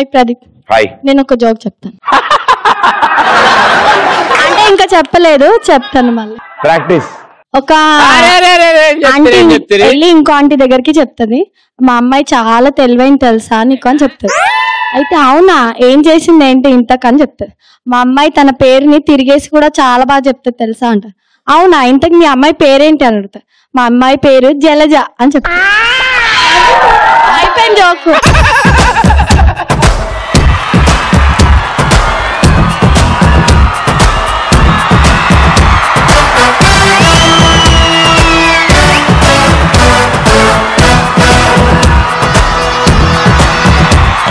Hi Pradeep. Hi. నేను ఒక joke చెప్తాను. అంటే ఇంకా చెప్పలేదు, చెప్తాను మళ్ళీ. ప్రాక్టీస్. ఒక ఆంటీ వెళ్ళి ఇంకో ఆంటీ దగ్గరికి చెప్తుంది, మా అమ్మాయి చాలా తెలివైన తెలుసా నీకు అని చెప్తుంది. అయితే అవునా, ఏం చేసింది ఏంటి ఇంతకని చెప్తుంది. మా అమ్మాయి తన పేరుని తిరిగేసి కూడా చాలా బాగా చెప్తుంది తెలుసా అంట. అవునా, ఇంతకు మీ అమ్మాయి పేరేంటి అని అడుగుతా. మా అమ్మాయి పేరు జలజ అని చెప్తా. అయిపోయింది జోకు.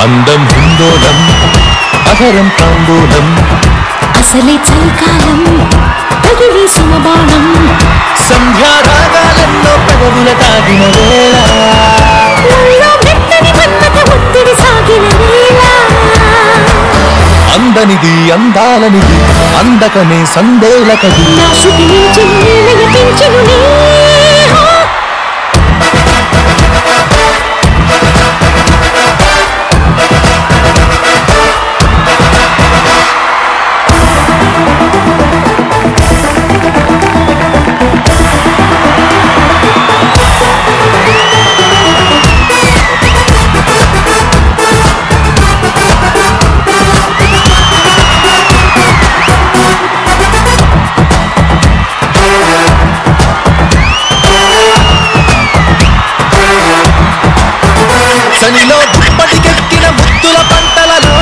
అందం హిందోళం అహరం తాండూలం అసలే చలికాలం తగిలి సుమబాణం సంధ్యారాగాలెన్నో పెదవుల తాగిన వేళ మెత్తని మన్మథ ఒత్తిడి సాగిన వేళ అందనిది అందాలనిది అందకనే సందేలకది నా శృతి నుంచి నీలయ పెంచును నీహో చలిలో దుప్పటికెక్కిన ముద్దుల పంటలలో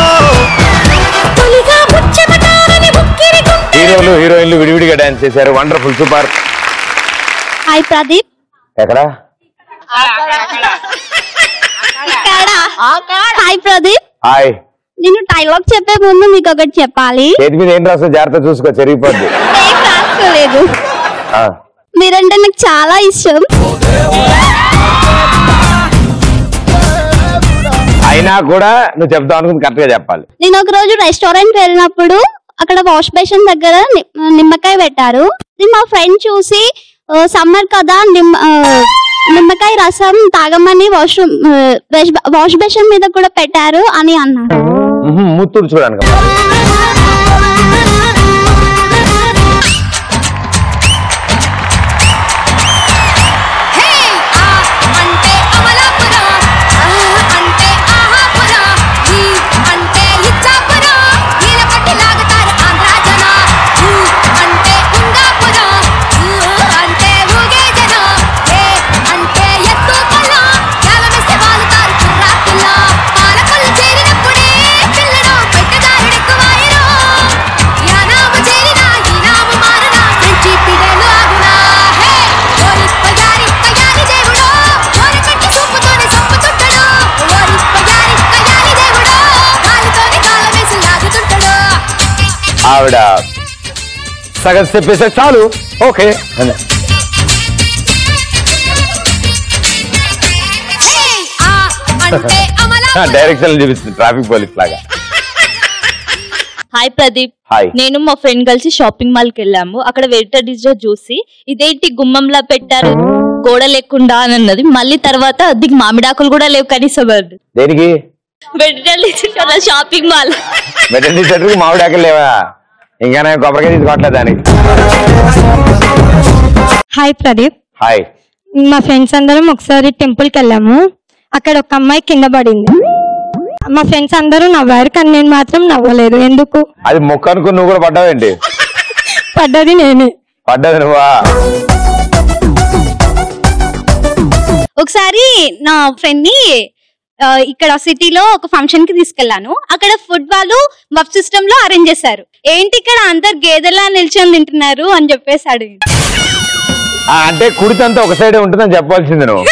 హీరోలు హీరోయిన్లు విడివిడిగా డాన్స్ చేశారు. Wonderful, super. హాయ్ ప్రదీప్. ఎక్కడ? హాయ్ ప్రదీప్. హాయ్. నేను డైలాగ్ చెప్పే ముందు మీకు ఒకటి చెప్పాలి. చేతి మీద ఏం రాస్తా జాగ్రత్త చూసుకో, చెరిగిపోద్ది. ఏం రాసుకోలేదు. మీరంటే నాకు చాలా ఇష్టం. అయినా కూడా నువ్వు చెప్తావు అనుకుంది కరెక్ట్ గా చెప్పాలి. నేను ఒక రోజు రెస్టారెంట్ వెళ్ళినప్పుడు అక్కడ వాష్ బేసిన్ దగ్గర నిమ్మకాయ పెట్టారు. మా ఫ్రెండ్ చూసి సమ్మర్ కదా నిమ్మకాయ రసం తాగమని వాష్ బేసిన్ మీద కూడా పెట్టారు అని అన్నాడు. ముత్తూరు చూడడానికి ఆవిడ సగం చెప్పేసే చాలు. ఓకే, డైరెక్షన్ చూపిస్తుంది ట్రాఫిక్ పోలీస్ లాగా. హాయ్ ప్రదీప్. హాయ్. నేను మా ఫ్రెండ్ కలిసి షాపింగ్ మాల్ కి వెళ్ళాము. అక్కడ వెయిటర్ డిష్ చూసి ఇదేంటి గుమ్మంలా పెట్టారు గోడ లేకుండా అని అన్నది. మళ్ళీ తర్వాత దీనికి మామిడాకులు కూడా లేవు కనీసం. దేనికి? వెయిటర్ డిష్ కదా షాపింగ్ మాల్. వెయిటర్ డిష్ మామిడాకులు లేవా? ఇంకా నేను కొబ్బరికాయ తీసుకోవట్లేదు దానికి. హాయ్ ప్రదీప్. హాయ్. మా ఫ్రెండ్స్ అందరం ఒకసారి టెంపుల్ కి వెళ్ళాము. అక్కడ ఒక అమ్మాయి కింద పడింది. మా ఫ్రెండ్స్ అందరూ నవ్వారు, కానీ నేను మాత్రం నవ్వలేదు. ఎందుకు? అది మొక్క అనుకుని నువ్వు కూడా పడ్డావేంటి? పడ్డది నేనే. పడ్డది నువ్వా? ఒకసారి నా ఫ్రెండ్ ని ఇక్కడ సిటీలో ఒక ఫంక్షన్ కి తీసుకెళ్లాను. అక్కడ ఫుడ్ వాళ్ళు బఫ్ సిస్టమ్ లో అరేంజ్ చేశారు. ఏంటి ఇక్కడ అందరు గేదెలా నిల్చొని తింటున్నారు అని చెప్పేసాడు. అంటే కుడితంతా ఒక సైడే ఉంటుందని చెప్పాల్సింది నువ్వు.